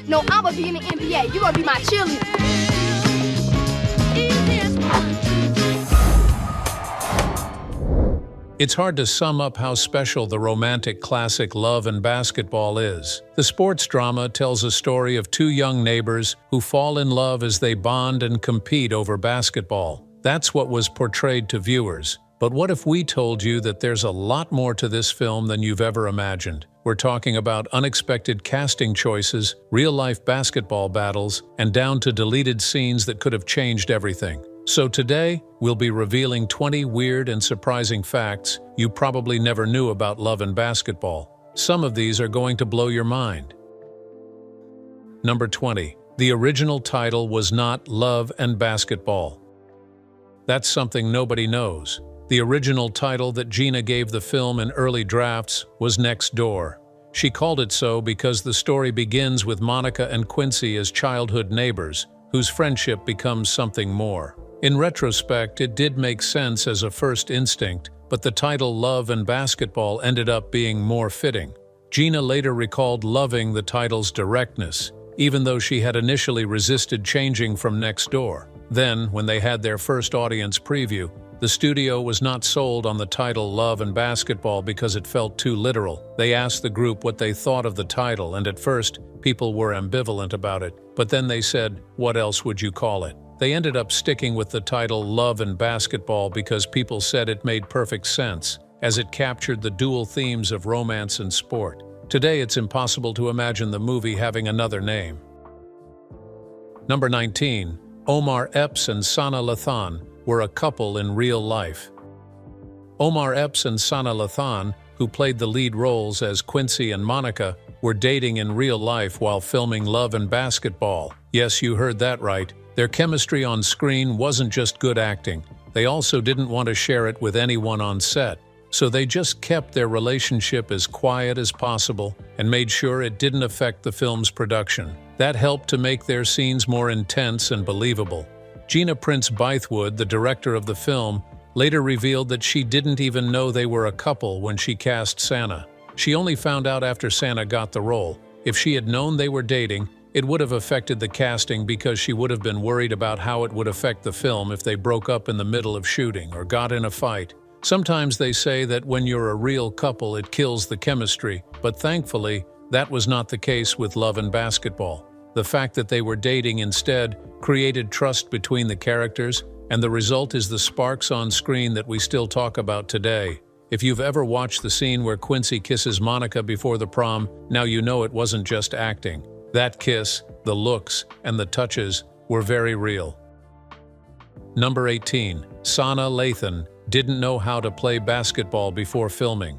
No, I'ma be in the NBA. You gonna be my cheerleader. It's hard to sum up how special the romantic classic Love and Basketball is. The sports drama tells a story of two young neighbors who fall in love as they bond and compete over basketball. That's what was portrayed to viewers. But what if we told you that there's a lot more to this film than you've ever imagined? We're talking about unexpected casting choices, real-life basketball battles, and down to deleted scenes that could have changed everything. So today, we'll be revealing 20 weird and surprising facts you probably never knew about Love and Basketball. Some of these are going to blow your mind. Number 20. The original title was not Love and Basketball. That's something nobody knows. The original title that Gina gave the film in early drafts was Next Door. She called it so because the story begins with Monica and Quincy as childhood neighbors, whose friendship becomes something more. In retrospect, it did make sense as a first instinct, but the title Love and Basketball ended up being more fitting. Gina later recalled loving the title's directness, even though she had initially resisted changing from Next Door. Then, when they had their first audience preview, the studio was not sold on the title Love and Basketball because it felt too literal. They asked the group what they thought of the title, and at first, people were ambivalent about it. But then they said, "What else would you call it?" They ended up sticking with the title Love and Basketball because people said it made perfect sense, as it captured the dual themes of romance and sport. Today, it's impossible to imagine the movie having another name. Number 19. Omar Epps and Sanaa Lathan were a couple in real life. Omar Epps and Sanaa Lathan, who played the lead roles as Quincy and Monica, were dating in real life while filming Love and Basketball. Yes, you heard that right. Their chemistry on screen wasn't just good acting. They also didn't want to share it with anyone on set. So they just kept their relationship as quiet as possible and made sure it didn't affect the film's production. That helped to make their scenes more intense and believable. Gina Prince Bythewood, the director of the film, later revealed that she didn't even know they were a couple when she cast Sanaa. She only found out after Sanaa got the role. If she had known they were dating, it would have affected the casting because she would have been worried about how it would affect the film if they broke up in the middle of shooting or got in a fight. Sometimes they say that when you're a real couple, it kills the chemistry, but thankfully, that was not the case with Love and Basketball. The fact that they were dating instead created trust between the characters, and the result is the sparks on screen that we still talk about today. If you've ever watched the scene where Quincy kisses Monica before the prom, now you know it wasn't just acting. That kiss, the looks, and the touches were very real. Number 18. Sanaa Lathan didn't know how to play basketball before filming.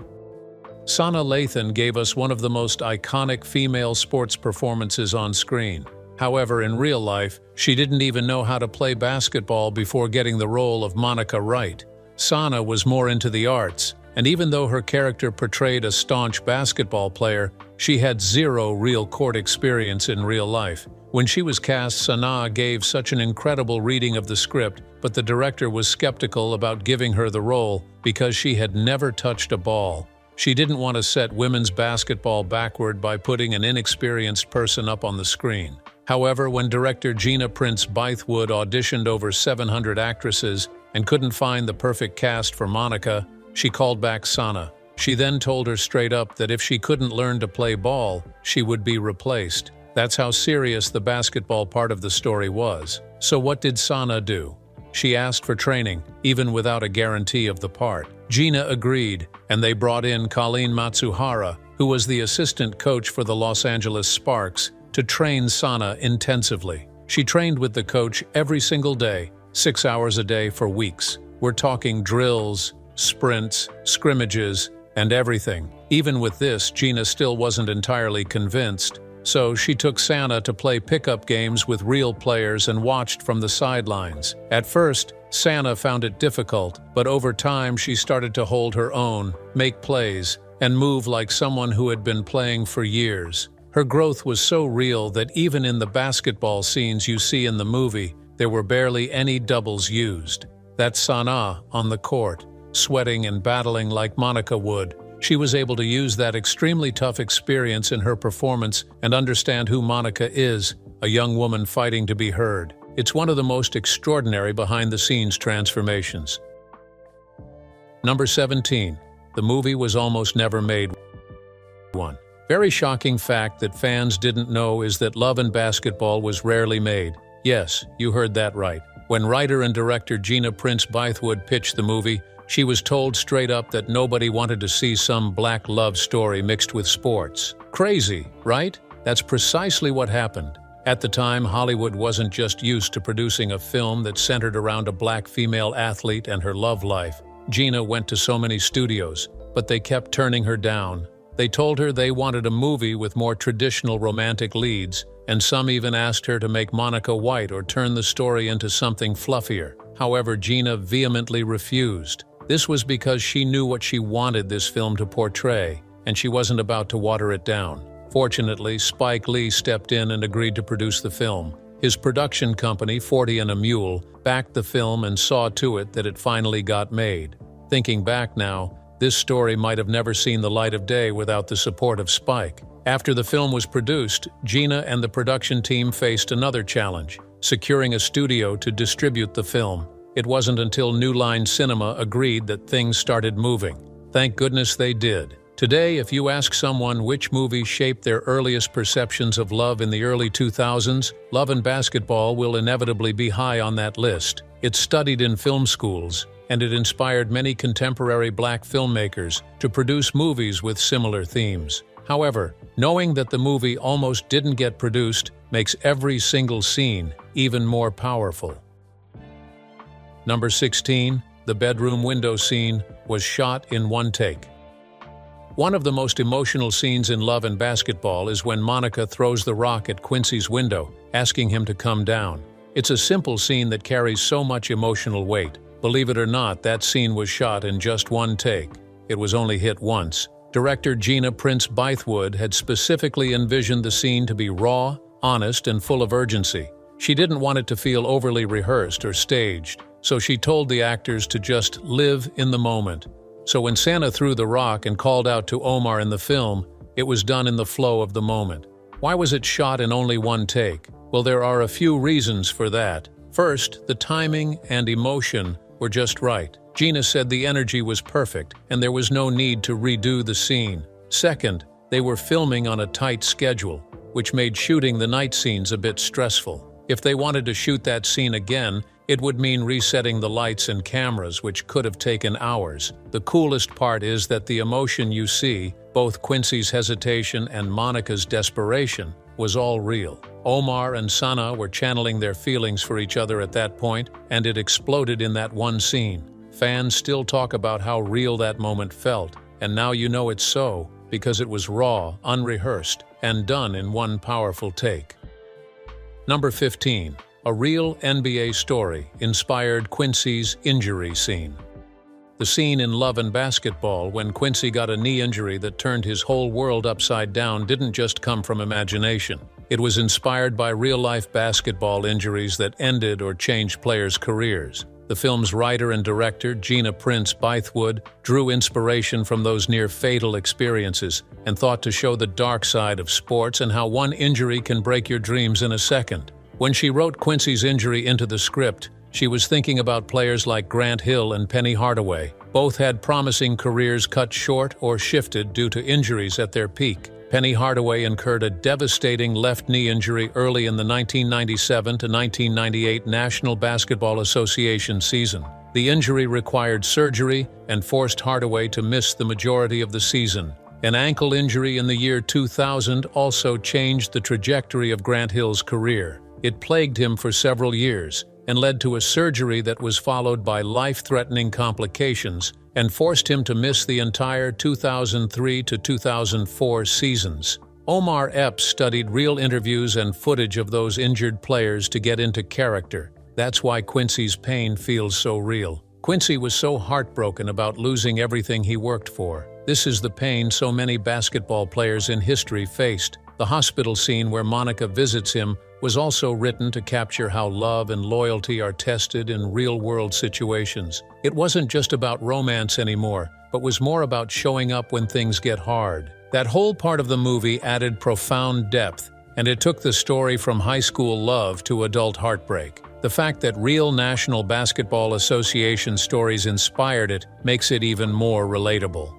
Sanaa Lathan gave us one of the most iconic female sports performances on screen. However, in real life, she didn't even know how to play basketball before getting the role of Monica Wright. Sanaa was more into the arts, and even though her character portrayed a staunch basketball player, she had zero real court experience in real life. When she was cast, Sanaa gave such an incredible reading of the script, but the director was skeptical about giving her the role because she had never touched a ball. She didn't want to set women's basketball backward by putting an inexperienced person up on the screen. However, when director Gina Prince Bythewood auditioned over 700 actresses and couldn't find the perfect cast for Monica, she called back Sanaa. She then told her straight up that if she couldn't learn to play ball, she would be replaced. That's how serious the basketball part of the story was. So what did Sanaa do? She asked for training, even without a guarantee of the part. Gina agreed, and they brought in Colleen Matsuhara, who was the assistant coach for the Los Angeles Sparks, to train Sanaa intensively. She trained with the coach every single day, 6 hours a day for weeks. We're talking drills, sprints, scrimmages, and everything. Even with this, Gina still wasn't entirely convinced, so she took Sanaa to play pickup games with real players and watched from the sidelines. At first, Sanaa found it difficult, but over time she started to hold her own, make plays, and move like someone who had been playing for years. Her growth was so real that even in the basketball scenes you see in the movie, there were barely any doubles used. That's Sanaa on the court, sweating and battling like Monica would. She was able to use that extremely tough experience in her performance and understand who Monica is, a young woman fighting to be heard. It's one of the most extraordinary behind-the-scenes transformations. Number 17. The movie was almost never made. One very shocking fact that fans didn't know is that Love and Basketball was rarely made. Yes, you heard that right. When writer and director Gina Prince Bythewood pitched the movie, she was told straight up that nobody wanted to see some black love story mixed with sports. Crazy, right? That's precisely what happened. At the time, Hollywood wasn't just used to producing a film that centered around a black female athlete and her love life. Gina went to so many studios, but they kept turning her down. They told her they wanted a movie with more traditional romantic leads, and some even asked her to make Monica white or turn the story into something fluffier. However, Gina vehemently refused. This was because she knew what she wanted this film to portray, and she wasn't about to water it down. Fortunately, Spike Lee stepped in and agreed to produce the film. His production company, 40 and a Mule, backed the film and saw to it that it finally got made. Thinking back now, this story might have never seen the light of day without the support of Spike. After the film was produced, Gina and the production team faced another challenge: securing a studio to distribute the film. It wasn't until New Line Cinema agreed that things started moving. Thank goodness they did. Today, if you ask someone which movie shaped their earliest perceptions of love in the early 2000s, Love and Basketball will inevitably be high on that list. It's studied in film schools, and it inspired many contemporary black filmmakers to produce movies with similar themes. However, knowing that the movie almost didn't get produced makes every single scene even more powerful. Number 16. The bedroom window scene was shot in one take. One of the most emotional scenes in Love and Basketball is when Monica throws the rock at Quincy's window, asking him to come down. It's a simple scene that carries so much emotional weight. Believe it or not, that scene was shot in just one take. It was only hit once. Director Gina Prince Bythewood had specifically envisioned the scene to be raw, honest, and full of urgency. She didn't want it to feel overly rehearsed or staged, so she told the actors to just live in the moment. So when Sanaa threw the rock and called out to Omar in the film, it was done in the flow of the moment. Why was it shot in only one take? Well, there are a few reasons for that. First, the timing and emotion were just right. Gina said the energy was perfect, and there was no need to redo the scene. Second, they were filming on a tight schedule, which made shooting the night scenes a bit stressful. If they wanted to shoot that scene again, it would mean resetting the lights and cameras, which could have taken hours. The coolest part is that the emotion you see, both Quincy's hesitation and Monica's desperation, was all real. Omar and Sanaa were channeling their feelings for each other at that point, and it exploded in that one scene. Fans still talk about how real that moment felt, and now you know it's so, because it was raw, unrehearsed, and done in one powerful take. Number 15. A real NBA story inspired Quincy's injury scene. The scene in Love and Basketball when Quincy got a knee injury that turned his whole world upside down didn't just come from imagination. It was inspired by real-life basketball injuries that ended or changed players' careers. The film's writer and director, Gina Prince Bythewood, drew inspiration from those near-fatal experiences and thought to show the dark side of sports and how one injury can break your dreams in a second. When she wrote Quincy's injury into the script, she was thinking about players like Grant Hill and Penny Hardaway. Both had promising careers cut short or shifted due to injuries at their peak. Penny Hardaway incurred a devastating left knee injury early in the 1997 to 1998 National Basketball Association season. The injury required surgery and forced Hardaway to miss the majority of the season. An ankle injury in the year 2000 also changed the trajectory of Grant Hill's career. It plagued him for several years and led to a surgery that was followed by life-threatening complications and forced him to miss the entire 2003 to 2004 seasons. Omar Epps studied real interviews and footage of those injured players to get into character. That's why Quincy's pain feels so real. Quincy was so heartbroken about losing everything he worked for. This is the pain so many basketball players in history faced. The hospital scene where Monica visits him was also written to capture how love and loyalty are tested in real-world situations. It wasn't just about romance anymore, but was more about showing up when things get hard. That whole part of the movie added profound depth, and it took the story from high school love to adult heartbreak. The fact that real National Basketball Association stories inspired it makes it even more relatable.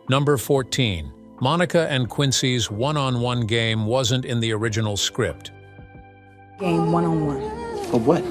Number 14. Monica and Quincy's one-on-one game wasn't in the original script. Game one-on-one. Of what?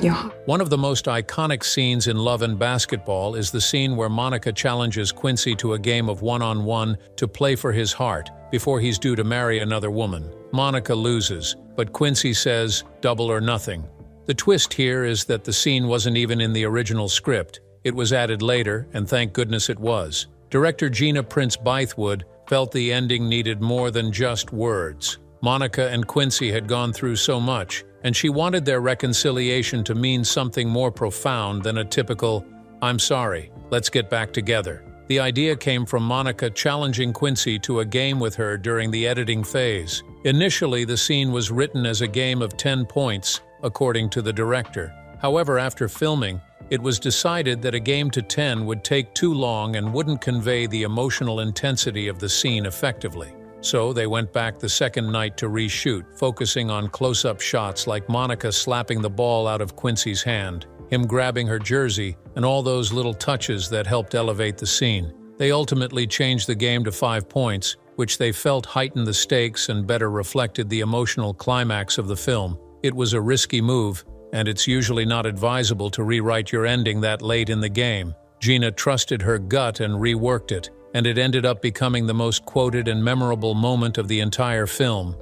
Your heart. One of the most iconic scenes in Love and Basketball is the scene where Monica challenges Quincy to a game of one-on-one to play for his heart before he's due to marry another woman. Monica loses, but Quincy says, "Double or nothing." The twist here is that the scene wasn't even in the original script. It was added later, and thank goodness it was. Director Gina Prince Bythewood felt the ending needed more than just words. Monica and Quincy had gone through so much, and she wanted their reconciliation to mean something more profound than a typical, "I'm sorry, let's get back together." The idea came from Monica challenging Quincy to a game with her during the editing phase. Initially, the scene was written as a game of 10 points, according to the director. However, after filming, it was decided that a game to 10 would take too long and wouldn't convey the emotional intensity of the scene effectively. So they went back the second night to reshoot, focusing on close-up shots like Monica slapping the ball out of Quincy's hand, him grabbing her jersey, and all those little touches that helped elevate the scene. They ultimately changed the game to 5 points, which they felt heightened the stakes and better reflected the emotional climax of the film. It was a risky move, and it's usually not advisable to rewrite your ending that late in the game. Gina trusted her gut and reworked it, and it ended up becoming the most quoted and memorable moment of the entire film.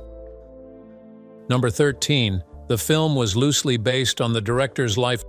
Number 13. The film was loosely based on the director's life.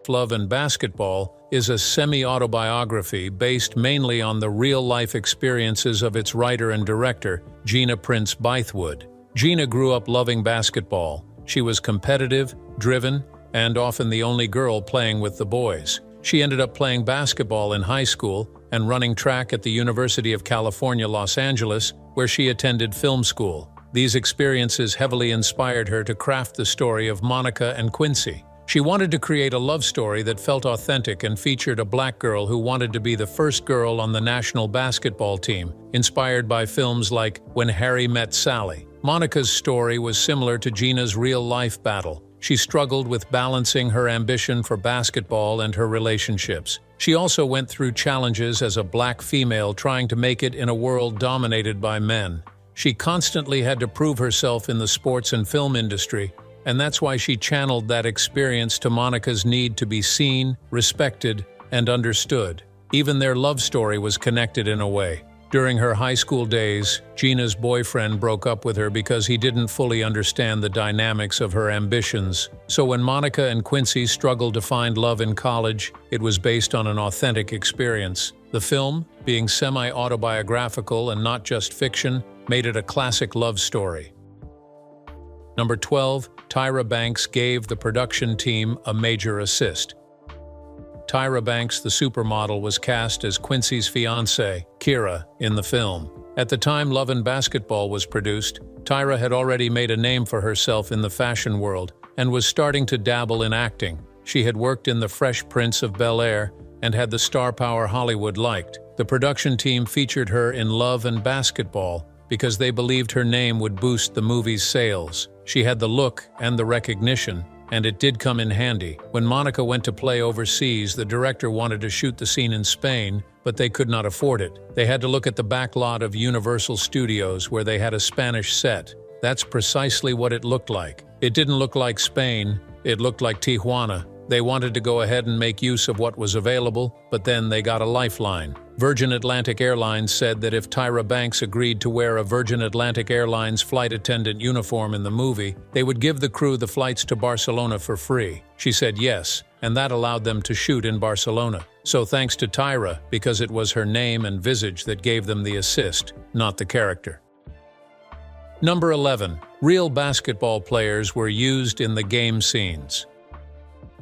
Love and Basketball is a semi-autobiography based mainly on the real-life experiences of its writer and director, Gina Prince Bythewood. Gina grew up loving basketball. She was competitive, driven, and often the only girl playing with the boys. She ended up playing basketball in high school and running track at the University of California, Los Angeles, where she attended film school. These experiences heavily inspired her to craft the story of Monica and Quincy. She wanted to create a love story that felt authentic and featured a black girl who wanted to be the first girl on the national basketball team, inspired by films like When Harry Met Sally. Monica's story was similar to Gina's real-life battle. She struggled with balancing her ambition for basketball and her relationships. She also went through challenges as a black female trying to make it in a world dominated by men. She constantly had to prove herself in the sports and film industry, and that's why she channeled that experience to Monica's need to be seen, respected, and understood. Even their love story was connected in a way. During her high school days, Gina's boyfriend broke up with her because he didn't fully understand the dynamics of her ambitions. So when Monica and Quincy struggled to find love in college, it was based on an authentic experience. The film, being semi-autobiographical and not just fiction, made it a classic love story. Number 12. Tyra Banks gave the production team a major assist. Tyra Banks, the supermodel, was cast as Quincy's fiancée, Kira, in the film. At the time Love and Basketball was produced, Tyra had already made a name for herself in the fashion world and was starting to dabble in acting. She had worked in The Fresh Prince of Bel-Air and had the star power Hollywood liked. The production team featured her in Love and Basketball because they believed her name would boost the movie's sales. She had the look and the recognition, and it did come in handy. When Monica went to play overseas, the director wanted to shoot the scene in Spain, but they could not afford it. They had to look at the back lot of Universal Studios where they had a Spanish set. That's precisely what it looked like. It didn't look like Spain, it looked like Tijuana. They wanted to go ahead and make use of what was available, but then they got a lifeline. Virgin Atlantic Airlines said that if Tyra Banks agreed to wear a Virgin Atlantic Airlines flight attendant uniform in the movie, they would give the crew the flights to Barcelona for free. She said yes, and that allowed them to shoot in Barcelona. So thanks to Tyra, because it was her name and visage that gave them the assist, not the character. Number 11. Real basketball players were used in the game scenes.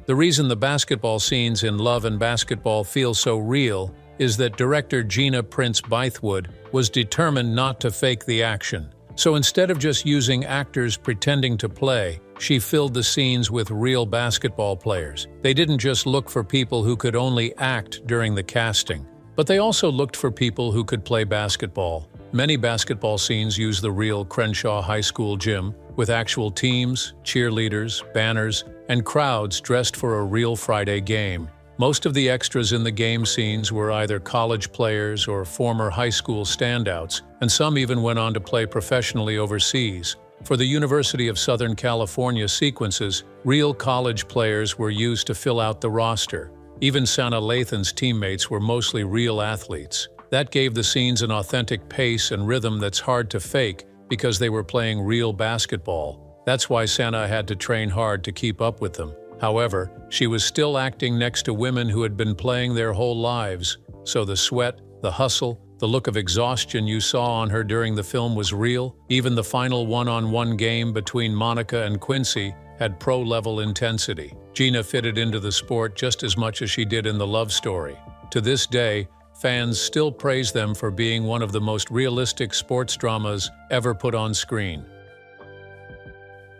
The reason the basketball scenes in Love and Basketball feel so real is that director Gina Prince Bythewood was determined not to fake the action. So instead of just using actors pretending to play, she filled the scenes with real basketball players. They didn't just look for people who could only act during the casting, but they also looked for people who could play basketball. Many basketball scenes use the real Crenshaw High School gym, with actual teams, cheerleaders, banners, and crowds dressed for a real Friday game. Most of the extras in the game scenes were either college players or former high school standouts, and some even went on to play professionally overseas. For the University of Southern California sequences, real college players were used to fill out the roster. Even Sanaa Lathan's teammates were mostly real athletes. That gave the scenes an authentic pace and rhythm that's hard to fake because they were playing real basketball. That's why Sanaa had to train hard to keep up with them. However, she was still acting next to women who had been playing their whole lives, so the sweat, the hustle, the look of exhaustion you saw on her during the film was real. Even the final one-on-one game between Monica and Quincy had pro-level intensity. Gina fitted into the sport just as much as she did in the love story. To this day, fans still praise them for being one of the most realistic sports dramas ever put on screen.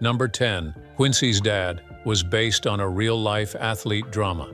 Number 10. Quincy's Dad was based on a real-life athlete drama.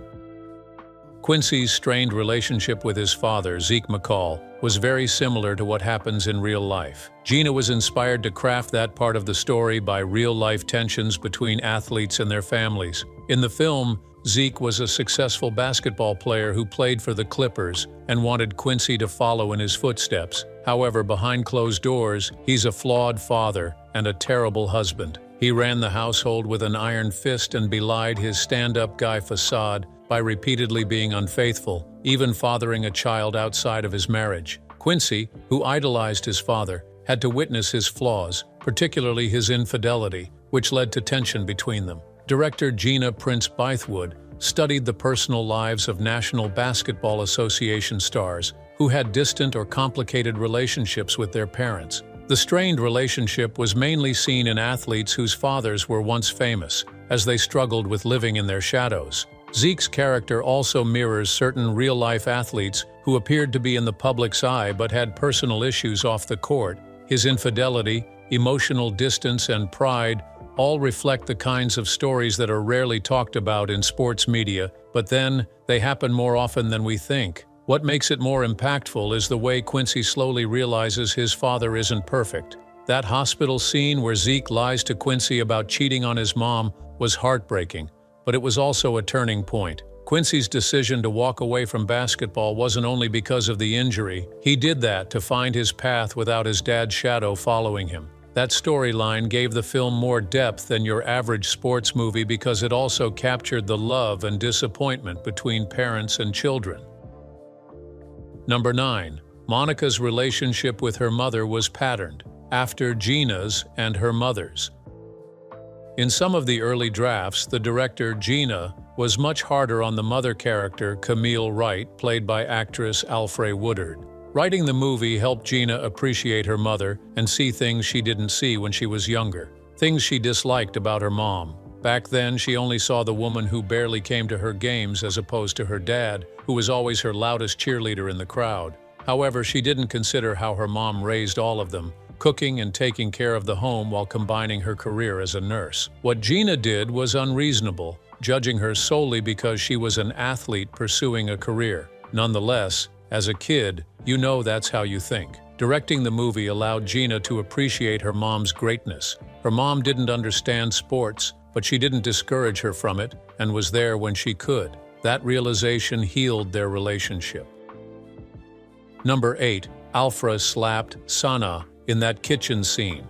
Quincy's strained relationship with his father, Zeke McCall, was very similar to what happens in real life. Gina was inspired to craft that part of the story by real-life tensions between athletes and their families. In the film, Zeke was a successful basketball player who played for the Clippers and wanted Quincy to follow in his footsteps. However, behind closed doors, he's a flawed father and a terrible husband. He ran the household with an iron fist and belied his stand-up guy facade by repeatedly being unfaithful, even fathering a child outside of his marriage. Quincy, who idolized his father, had to witness his flaws, particularly his infidelity, which led to tension between them. Director Gina Prince Bythewood studied the personal lives of National Basketball Association stars who had distant or complicated relationships with their parents. The strained relationship was mainly seen in athletes whose fathers were once famous, as they struggled with living in their shadows. Zeke's character also mirrors certain real-life athletes who appeared to be in the public's eye but had personal issues off the court. His infidelity, emotional distance, and pride all reflect the kinds of stories that are rarely talked about in sports media, but then they happen more often than we think. What makes it more impactful is the way Quincy slowly realizes his father isn't perfect. That hospital scene where Zeke lies to Quincy about cheating on his mom was heartbreaking, but it was also a turning point. Quincy's decision to walk away from basketball wasn't only because of the injury. He did that to find his path without his dad's shadow following him. That storyline gave the film more depth than your average sports movie because it also captured the love and disappointment between parents and children. Number 9. Monica's relationship with her mother was patterned after Gina's and her mother's. In some of the early drafts, the director, Gina, was much harder on the mother character, Camille Wright, played by actress Alfre Woodard. Writing the movie helped Gina appreciate her mother and see things she didn't see when she was younger, things she disliked about her mom. Back then, she only saw the woman who barely came to her games as opposed to her dad, who was always her loudest cheerleader in the crowd. However, she didn't consider how her mom raised all of them, cooking and taking care of the home while combining her career as a nurse. What Gina did was unreasonable, judging her solely because she was an athlete pursuing a career. Nonetheless, as a kid, you know that's how you think. Directing the movie allowed Gina to appreciate her mom's greatness. Her mom didn't understand sports, but she didn't discourage her from it and was there when she could. That realization healed their relationship. Number 8. Alfre slapped Sanaa in that kitchen scene.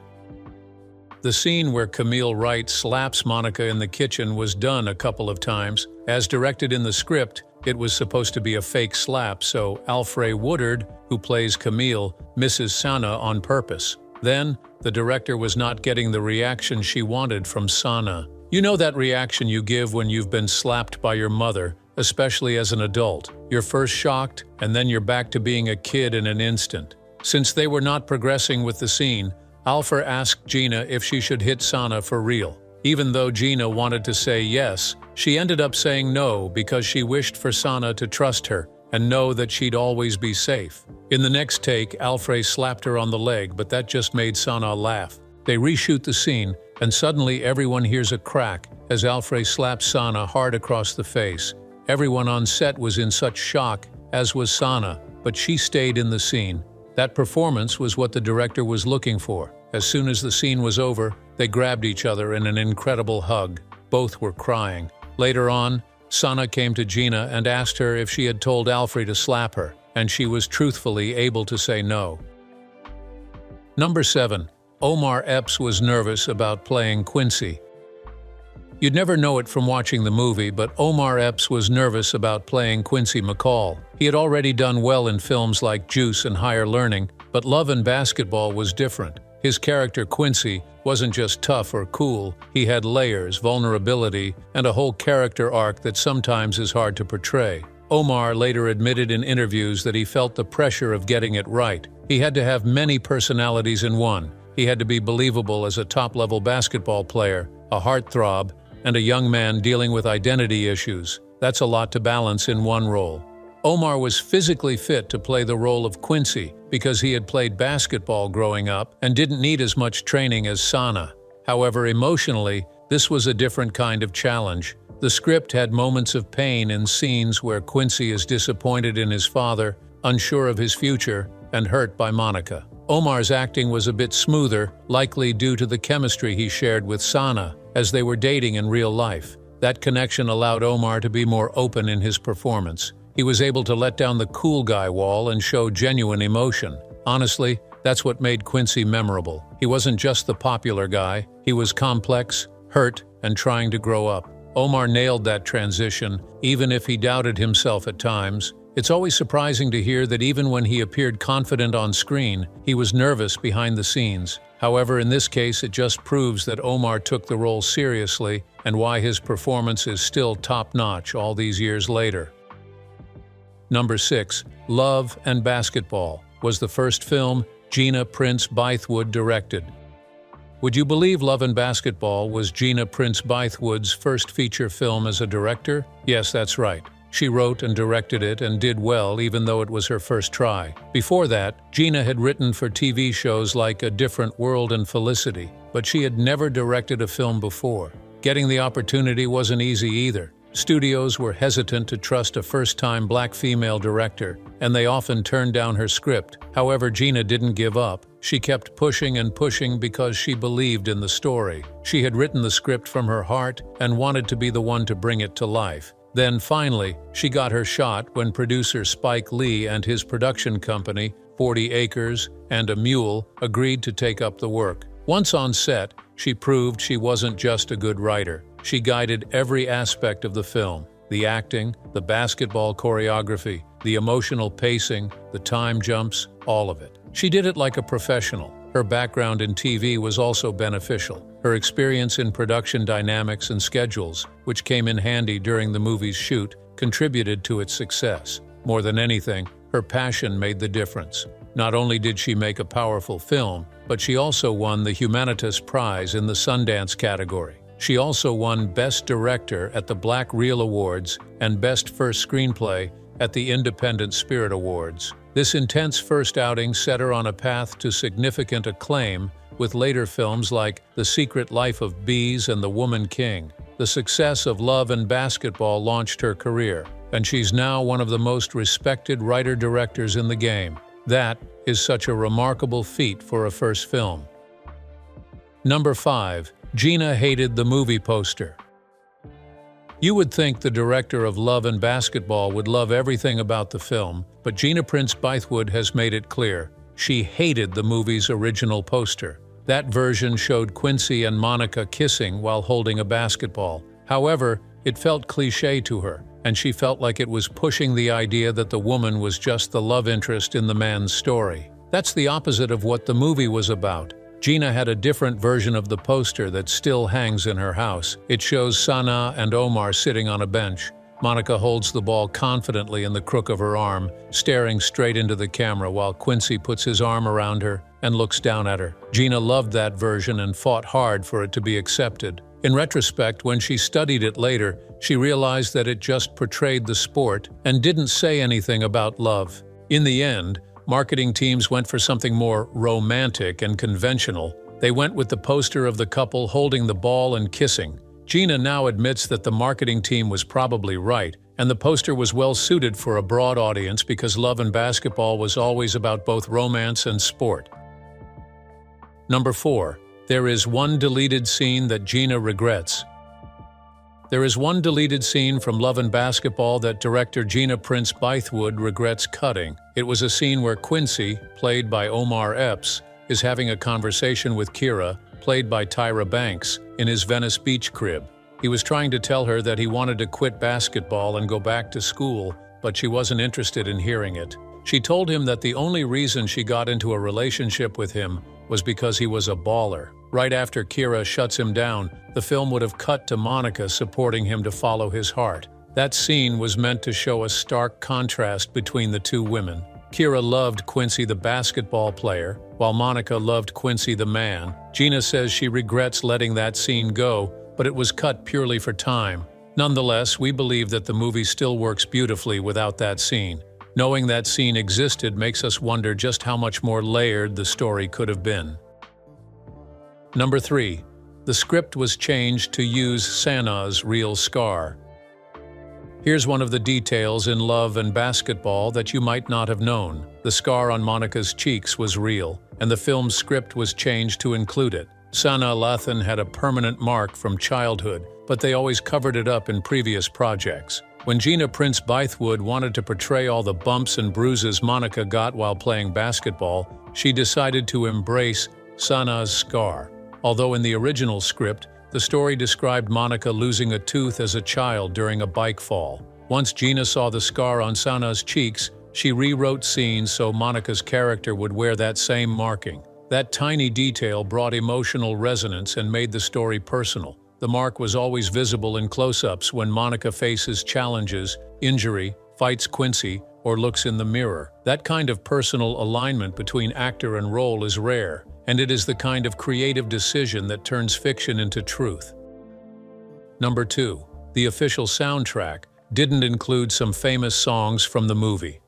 The scene where Camille Wright slaps Monica in the kitchen was done a couple of times. As directed in the script, it was supposed to be a fake slap, so Alfre Woodard, who plays Camille, misses Sanaa on purpose. Then, the director was not getting the reaction she wanted from Sanaa. You know that reaction you give when you've been slapped by your mother, especially as an adult. You're first shocked, and then you're back to being a kid in an instant. Since they were not progressing with the scene, Alfre asked Gina if she should hit Sanaa for real. Even though Gina wanted to say yes, she ended up saying no because she wished for Sanaa to trust her, and know that she'd always be safe. In the next take, Alfred slapped her on the leg, but that just made Sanaa laugh. They reshoot the scene, and suddenly everyone hears a crack as Alfred slaps Sanaa hard across the face. Everyone on set was in such shock, as was Sanaa, but she stayed in the scene. That performance was what the director was looking for. As soon as the scene was over, they grabbed each other in an incredible hug. Both were crying. Later on, Sanaa came to Gina and asked her if she had told Alfred to slap her, and she was truthfully able to say no. Number 7. Omar Epps was nervous about playing Quincy. You'd never know it from watching the movie, but Omar Epps was nervous about playing Quincy McCall. He had already done well in films like Juice and Higher Learning, but Love and Basketball was different. His character Quincy wasn't just tough or cool, he had layers, vulnerability, and a whole character arc that sometimes is hard to portray. Omar later admitted in interviews that he felt the pressure of getting it right. He had to have many personalities in one. He had to be believable as a top-level basketball player, a heartthrob, and a young man dealing with identity issues. That's a lot to balance in one role. Omar was physically fit to play the role of Quincy because he had played basketball growing up and didn't need as much training as Sanaa. However, emotionally, this was a different kind of challenge. The script had moments of pain in scenes where Quincy is disappointed in his father, unsure of his future, and hurt by Monica. Omar's acting was a bit smoother, likely due to the chemistry he shared with Sanaa as they were dating in real life. That connection allowed Omar to be more open in his performance. He was able to let down the cool guy wall and show genuine emotion. Honestly, that's what made Quincy memorable. He wasn't just the popular guy. He was complex, hurt, and trying to grow up. Omar nailed that transition, even if he doubted himself at times. It's always surprising to hear that even when he appeared confident on screen, he was nervous behind the scenes. However, in this case, it just proves that Omar took the role seriously and why his performance is still top-notch all these years later. Number 6. Love and Basketball was the first film Gina Prince Bythewood directed. Would you believe Love and Basketball was Gina Prince Bythewood's first feature film as a director? Yes, that's right. She wrote and directed it and did well even though it was her first try. Before that, Gina had written for TV shows like A Different World and Felicity, but she had never directed a film before. Getting the opportunity wasn't easy either. Studios were hesitant to trust a first-time black female director, and they often turned down her script. However, Gina didn't give up. She kept pushing and pushing because she believed in the story. She had written the script from her heart and wanted to be the one to bring it to life. Then finally, she got her shot when producer Spike Lee and his production company, 40 Acres and a Mule, agreed to take up the work. Once on set, she proved she wasn't just a good writer. She guided every aspect of the film: the acting, the basketball choreography, the emotional pacing, the time jumps, all of it. She did it like a professional. Her background in TV was also beneficial. Her experience in production dynamics and schedules, which came in handy during the movie's shoot, contributed to its success. More than anything, her passion made the difference. Not only did she make a powerful film, but she also won the Humanitas Prize in the Sundance category. She also won Best Director at the Black Reel Awards and Best First Screenplay at the Independent Spirit Awards. This intense first outing set her on a path to significant acclaim, with later films like The Secret Life of Bees and The Woman King. The success of Love and Basketball launched her career, and she's now one of the most respected writer-directors in the game. That is such a remarkable feat for a first film. Number 5. Gina hated the movie poster. You would think the director of Love and Basketball would love everything about the film, but Gina Prince Bythewood has made it clear. She hated the movie's original poster. That version showed Quincy and Monica kissing while holding a basketball. However, it felt cliché to her, and she felt like it was pushing the idea that the woman was just the love interest in the man's story. That's the opposite of what the movie was about. Gina had a different version of the poster that still hangs in her house. It shows Sanaa and Omar sitting on a bench. Monica holds the ball confidently in the crook of her arm, staring straight into the camera while Quincy puts his arm around her and looks down at her. Gina loved that version and fought hard for it to be accepted. In retrospect, when she studied it later, she realized that it just portrayed the sport and didn't say anything about love. In the end, marketing teams went for something more romantic and conventional. They went with the poster of the couple holding the ball and kissing. Gina now admits that the marketing team was probably right, and the poster was well suited for a broad audience because Love and Basketball was always about both romance and sport. Number 4. There is one deleted scene that Gina regrets. There is one deleted scene from Love and Basketball that director Gina Prince Bythewood regrets cutting. It was a scene where Quincy, played by Omar Epps, is having a conversation with Kira, played by Tyra Banks, in his Venice Beach crib. He was trying to tell her that he wanted to quit basketball and go back to school, but she wasn't interested in hearing it. She told him that the only reason she got into a relationship with him was because he was a baller. Right after Kira shuts him down, the film would have cut to Monica supporting him to follow his heart. That scene was meant to show a stark contrast between the two women. Kira loved Quincy the basketball player, while Monica loved Quincy the man. Gina says she regrets letting that scene go, but it was cut purely for time. Nonetheless, we believe that the movie still works beautifully without that scene. Knowing that scene existed makes us wonder just how much more layered the story could have been. Number 3. The script was changed to use Sanaa's real scar. Here's one of the details in Love and Basketball that you might not have known. The scar on Monica's cheeks was real, and the film's script was changed to include it. Sanaa Lathan had a permanent mark from childhood, but they always covered it up in previous projects. When Gina Prince Bythewood wanted to portray all the bumps and bruises Monica got while playing basketball, she decided to embrace Sanaa's scar. Although in the original script, the story described Monica losing a tooth as a child during a bike fall. Once Gina saw the scar on Sanaa's cheeks, she rewrote scenes so Monica's character would wear that same marking. That tiny detail brought emotional resonance and made the story personal. The mark was always visible in close-ups when Monica faces challenges, injury, fights Quincy, or looks in the mirror. That kind of personal alignment between actor and role is rare, and it is the kind of creative decision that turns fiction into truth. Number 2. The official soundtrack didn't include some famous songs from the movie.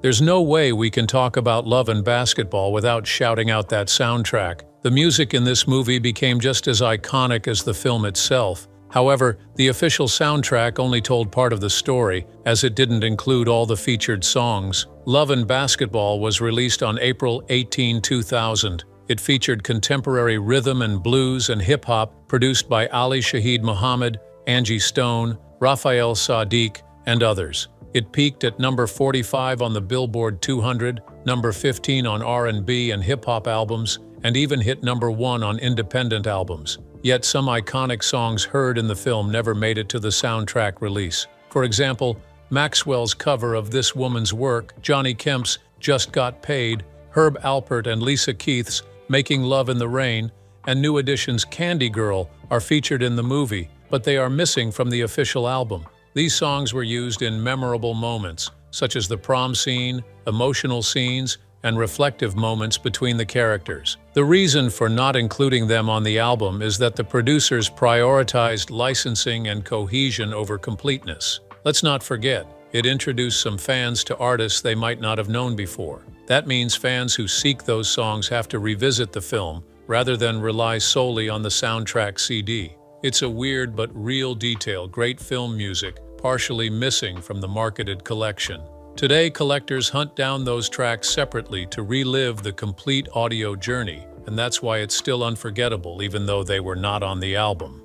There's no way we can talk about Love and Basketball without shouting out that soundtrack. The music in this movie became just as iconic as the film itself. However, the official soundtrack only told part of the story, as it didn't include all the featured songs. Love and Basketball was released on April 18, 2000. It featured contemporary rhythm and blues and hip-hop produced by Ali Shaheed Muhammad, Angie Stone, Raphael Sadiq, and others. It peaked at number 45 on the Billboard 200, number 15 on R&B and hip-hop albums, and even hit number 1 on independent albums. Yet some iconic songs heard in the film never made it to the soundtrack release. For example, Maxwell's cover of This Woman's Work, Johnny Kemp's Just Got Paid, Herb Alpert and Lisa Keith's Making Love in the Rain, and New Edition's Candy Girl are featured in the movie, but they are missing from the official album. These songs were used in memorable moments, such as the prom scene, emotional scenes, and reflective moments between the characters. The reason for not including them on the album is that the producers prioritized licensing and cohesion over completeness. Let's not forget, it introduced some fans to artists they might not have known before. That means fans who seek those songs have to revisit the film, rather than rely solely on the soundtrack CD. It's a weird but real detail, great film music, partially missing from the marketed collection. Today, collectors hunt down those tracks separately to relive the complete audio journey, and that's why it's still unforgettable even though they were not on the album.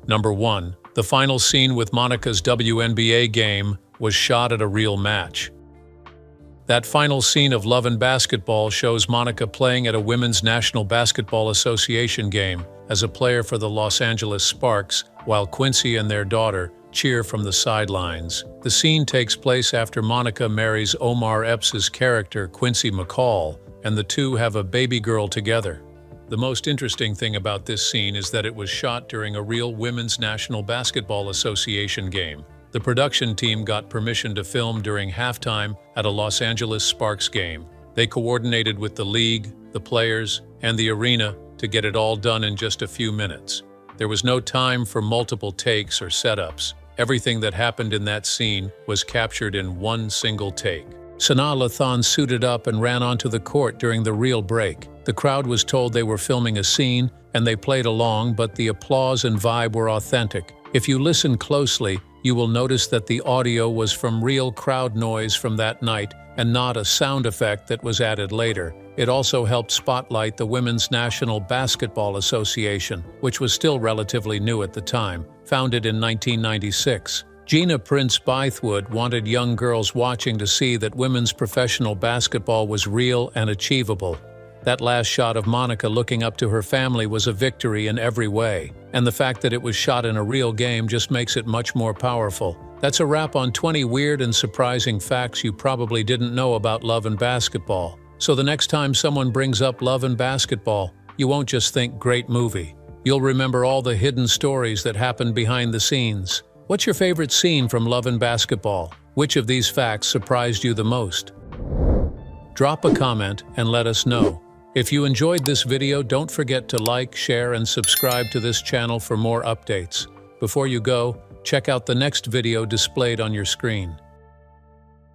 Number 1. The final scene with Monica's WNBA game was shot at a real match. That final scene of Love and Basketball shows Monica playing at a Women's National Basketball Association game as a player for the Los Angeles Sparks, while Quincy and their daughter cheer from the sidelines. The scene takes place after Monica marries Omar Epps' character Quincy McCall, and the two have a baby girl together. The most interesting thing about this scene is that it was shot during a real Women's National Basketball Association game. The production team got permission to film during halftime at a Los Angeles Sparks game. They coordinated with the league, the players, and the arena to get it all done in just a few minutes. There was no time for multiple takes or setups. Everything that happened in that scene was captured in one single take. Sanaa Lathan suited up and ran onto the court during the reel break. The crowd was told they were filming a scene, and they played along, but the applause and vibe were authentic. If you listen closely, you will notice that the audio was from real crowd noise from that night and not a sound effect that was added later. It also helped spotlight the Women's National Basketball Association, which was still relatively new at the time, founded in 1996. Gina Prince Bythewood wanted young girls watching to see that women's professional basketball was real and achievable. That last shot of Monica looking up to her family was a victory in every way, and the fact that it was shot in a real game just makes it much more powerful. That's a wrap on 20 weird and surprising facts you probably didn't know about love and basketball. So the next time someone brings up love and basketball, you won't just think great movie. You'll remember all the hidden stories that happened behind the scenes. What's your favorite scene from Love and Basketball? Which of these facts surprised you the most? Drop a comment and let us know. If you enjoyed this video, don't forget to like, share, and subscribe to this channel for more updates. Before you go, check out the next video displayed on your screen.